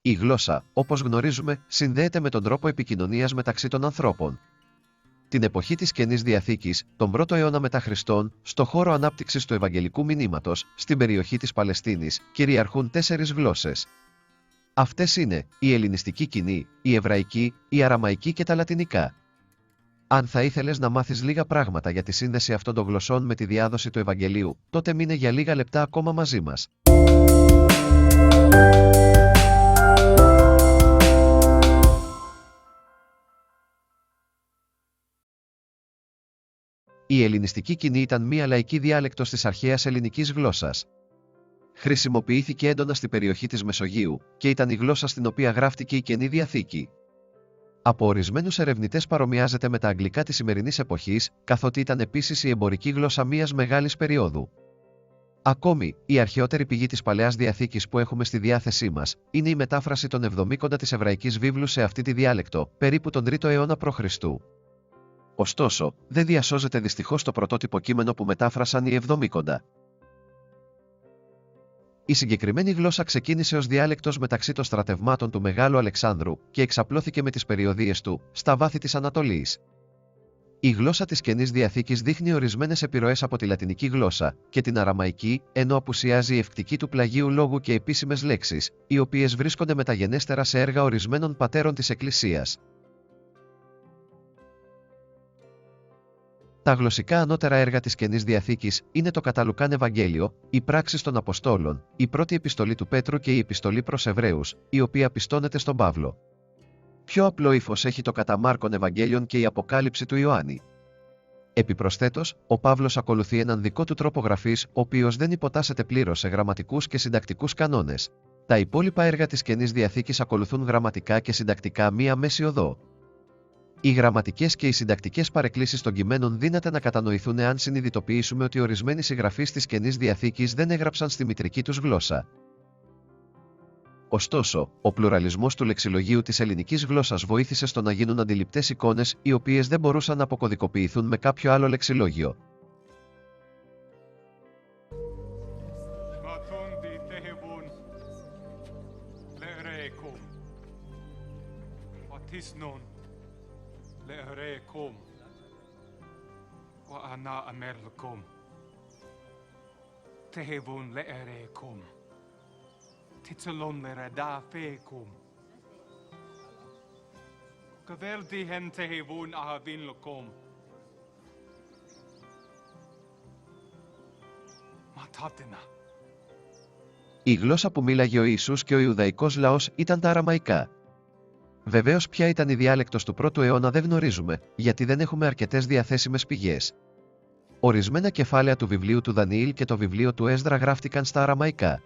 Η γλώσσα, όπως γνωρίζουμε, συνδέεται με τον τρόπο επικοινωνίας μεταξύ των ανθρώπων. Την εποχή της Καινής Διαθήκης, τον 1ο αιώνα μετά Χριστόν, στο χώρο ανάπτυξης του Ευαγγελικού Μηνύματος, στην περιοχή της Παλαιστίνης, κυριαρχούν 4 γλώσσες. Αυτές είναι η ελληνιστική κοινή, η εβραϊκή, η αραμαϊκή και τα λατινικά. Αν θα ήθελες να μάθεις λίγα πράγματα για τη σύνδεση αυτών των γλωσσών με τη διάδοση του Ευαγγελίου, τότε μείνε για λίγα λεπτά ακόμα μαζί μας. Η ελληνιστική κοινή ήταν μία λαϊκή διάλεκτος της αρχαίας ελληνικής γλώσσας. Χρησιμοποιήθηκε έντονα στην περιοχή της Μεσογείου και ήταν η γλώσσα στην οποία γράφτηκε η Καινή Διαθήκη. Από ορισμένους ερευνητές παρομοιάζεται με τα αγγλικά της σημερινής εποχής, καθότι ήταν επίσης η εμπορική γλώσσα μιας μεγάλης περίοδου. Ακόμη, η αρχαιότερη πηγή της Παλαιάς Διαθήκης που έχουμε στη διάθεσή μας είναι η μετάφραση των Εβδομήκοντα της εβραϊκής βίβλου σε αυτή τη διάλεκτο, περίπου τον 3ο αιώνα π.Χ. Ωστόσο, δεν διασώζεται δυστυχώς το πρωτότυπο κείμενο που μετάφρασαν οι Εβδομήκοντα. Η συγκεκριμένη γλώσσα ξεκίνησε ως διάλεκτος μεταξύ των στρατευμάτων του Μεγάλου Αλεξάνδρου και εξαπλώθηκε με τις περιοδίες του στα βάθη της Ανατολής. Η γλώσσα της Καινής Διαθήκης δείχνει ορισμένες επιρροές από τη λατινική γλώσσα και την αραμαϊκή, ενώ απουσιάζει η ευκτική του πλαγίου λόγου και επίσημες λέξεις, οι οποίες βρίσκονται μεταγενέστερα σε έργα ορισμένων πατέρων της Εκκλησίας. Τα γλωσσικά ανώτερα έργα της Καινής Διαθήκης είναι το κατά Λουκάν Ευαγγέλιο, οι Πράξεις των Αποστόλων, η πρώτη επιστολή του Πέτρου και η επιστολή προς Εβραίους, η οποία πιστώνεται στον Παύλο. Πιο απλό ύφος έχει το κατά Μάρκον Ευαγγέλιον και η Αποκάλυψη του Ιωάννη. Επιπροσθέτως, ο Παύλος ακολουθεί έναν δικό του τρόπο γραφής, ο οποίος δεν υποτάσσεται πλήρως σε γραμματικούς και συντακτικούς κανόνες. Τα υπόλοιπα έργα της Καινής Διαθήκης ακολουθούν γραμματικά και συντακτικά μία μέση οδό. Οι γραμματικές και οι συντακτικές παρεκκλήσεις των κειμένων δύναται να κατανοηθούν αν συνειδητοποιήσουμε ότι ορισμένοι συγγραφείς της Καινής Διαθήκης δεν έγραψαν στη μητρική τους γλώσσα. Ωστόσο, ο πλουραλισμός του λεξιλογίου της ελληνικής γλώσσας βοήθησε στο να γίνουν αντιληπτές εικόνες οι οποίες δεν μπορούσαν να αποκωδικοποιηθούν με κάποιο άλλο λεξιλόγιο. لأريكم وأنا أمركم تهبون لأريكم تتلون لردافيكم كفردهم تهبون أهبين لكم ما تاتنا. Η γλώσσα που μίλαγε ο Ιησούς και ο Ιουδαϊκός λαός ήταν τα αραμαϊκά. Βεβαίως ποια ήταν η διάλεκτος του 1ου αιώνα δεν γνωρίζουμε, γιατί δεν έχουμε αρκετές διαθέσιμες πηγές. Ορισμένα κεφάλαια του βιβλίου του Δανιήλ και το βιβλίο του Έσδρα γράφτηκαν στα αραμαϊκά.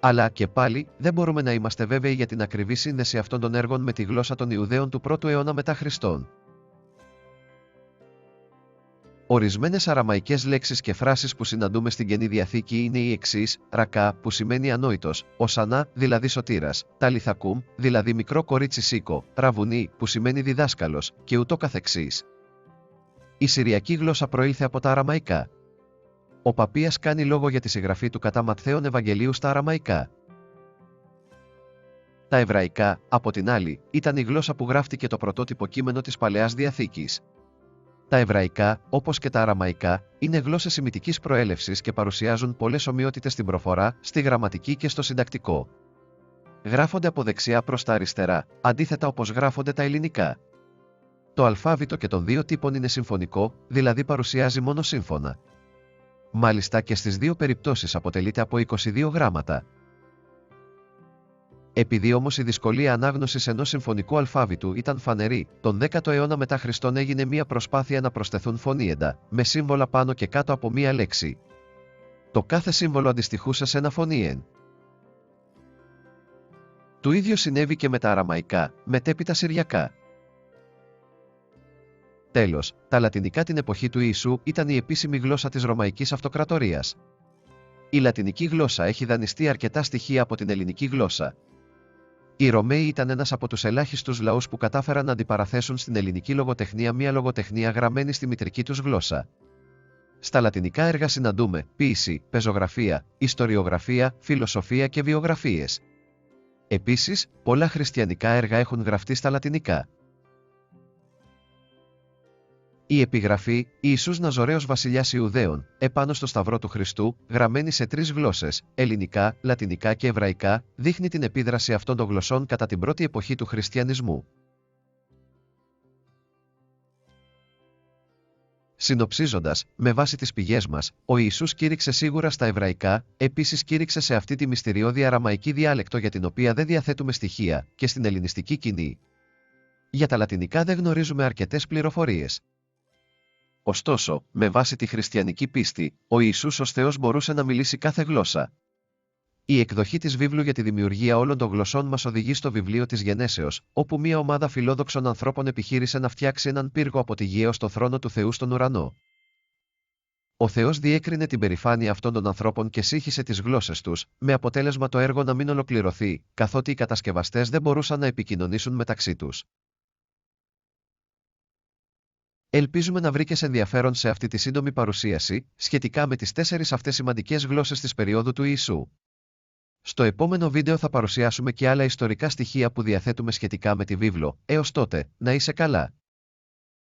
Αλλά και πάλι δεν μπορούμε να είμαστε βέβαιοι για την ακριβή σύνδεση αυτών των έργων με τη γλώσσα των Ιουδαίων του 1ου αιώνα μετά Χριστόν. Ορισμένες αραμαϊκές λέξεις και φράσεις που συναντούμε στην Καινή Διαθήκη είναι οι εξής: ρακά, που σημαίνει ανόητος, οσανά, δηλαδή σωτήρας, ταλιθακούμ, δηλαδή μικρό κορίτσι σίκο, ραβουνί, που σημαίνει διδάσκαλος, και ούτω καθεξής. Η συριακή γλώσσα προήλθε από τα αραμαϊκά. Ο Παπίας κάνει λόγο για τη συγγραφή του κατά Ματθαίον Ευαγγελίου στα αραμαϊκά. Τα εβραϊκά, από την άλλη, ήταν η γλώσσα που γράφτηκε το πρωτότυπο κείμενο της Παλαιάς Διαθήκης. Τα εβραϊκά, όπως και τα αραμαϊκά, είναι γλώσσες σημιτικής προέλευσης και παρουσιάζουν πολλές ομοιότητες στην προφορά, στη γραμματική και στο συντακτικό. Γράφονται από δεξιά προς τα αριστερά, αντίθετα όπως γράφονται τα ελληνικά. Το αλφάβητο και των δύο τύπων είναι συμφωνικό, δηλαδή παρουσιάζει μόνο σύμφωνα. Μάλιστα και στις δύο περιπτώσεις αποτελείται από 22 γράμματα. Επειδή όμως η δυσκολία ανάγνωσης ενός συμφωνικού αλφάβητου ήταν φανερή, τον 10ο αιώνα μετά Χριστόν έγινε μία προσπάθεια να προσθεθούν φωνήεντα, με σύμβολα πάνω και κάτω από μία λέξη. Το κάθε σύμβολο αντιστοιχούσε σε ένα φωνήεν. Το ίδιο συνέβη και με τα αραμαϊκά, μετέπειτα συριακά. Τέλος, τα λατινικά την εποχή του Ιησού ήταν η επίσημη γλώσσα της Ρωμαϊκής Αυτοκρατορίας. Η λατινική γλώσσα έχει δανειστεί αρκετά στοιχεία από την ελληνική γλώσσα. Οι Ρωμαίοι ήταν ένας από τους ελάχιστους λαούς που κατάφεραν να αντιπαραθέσουν στην ελληνική λογοτεχνία μια λογοτεχνία γραμμένη στη μητρική τους γλώσσα. Στα λατινικά έργα συναντούμε ποίηση, πεζογραφία, ιστοριογραφία, φιλοσοφία και βιογραφίες. Επίσης, πολλά χριστιανικά έργα έχουν γραφτεί στα λατινικά. Η επιγραφή «Ιησούς Ναζωραίος Βασιλιάς Ιουδαίων» επάνω στο Σταυρό του Χριστού, γραμμένη σε 3 γλώσσες, ελληνικά, λατινικά και εβραϊκά, δείχνει την επίδραση αυτών των γλωσσών κατά την πρώτη εποχή του χριστιανισμού. Συνοψίζοντας, με βάση τις πηγές μας, ο Ιησούς κήρυξε σίγουρα στα εβραϊκά, επίσης κήρυξε σε αυτή τη μυστηριώδη αραμαϊκή διάλεκτο για την οποία δεν διαθέτουμε στοιχεία, και στην ελληνιστική κοινή. Για τα λατινικά δεν γνωρίζουμε αρκετές πληροφορίες. Ωστόσο, με βάση τη χριστιανική πίστη, ο Ιησούς ως Θεός μπορούσε να μιλήσει κάθε γλώσσα. Η εκδοχή της βίβλου για τη δημιουργία όλων των γλωσσών μας οδηγεί στο βιβλίο της Γενέσεως, όπου μια ομάδα φιλόδοξων ανθρώπων επιχείρησε να φτιάξει έναν πύργο από τη γη ως το θρόνο του Θεού στον ουρανό. Ο Θεός διέκρινε την περηφάνεια αυτών των ανθρώπων και σύγχυσε τις γλώσσες τους, με αποτέλεσμα το έργο να μην ολοκληρωθεί, καθότι οι κατασκευαστές δεν μπορούσαν να επικοινωνήσουν μεταξύ τους. Ελπίζουμε να βρήκες ενδιαφέρον σε αυτή τη σύντομη παρουσίαση, σχετικά με τις 4 αυτές σημαντικές γλώσσες της περίοδου του Ιησού. Στο επόμενο βίντεο θα παρουσιάσουμε και άλλα ιστορικά στοιχεία που διαθέτουμε σχετικά με τη βίβλο. Έως τότε, να είσαι καλά.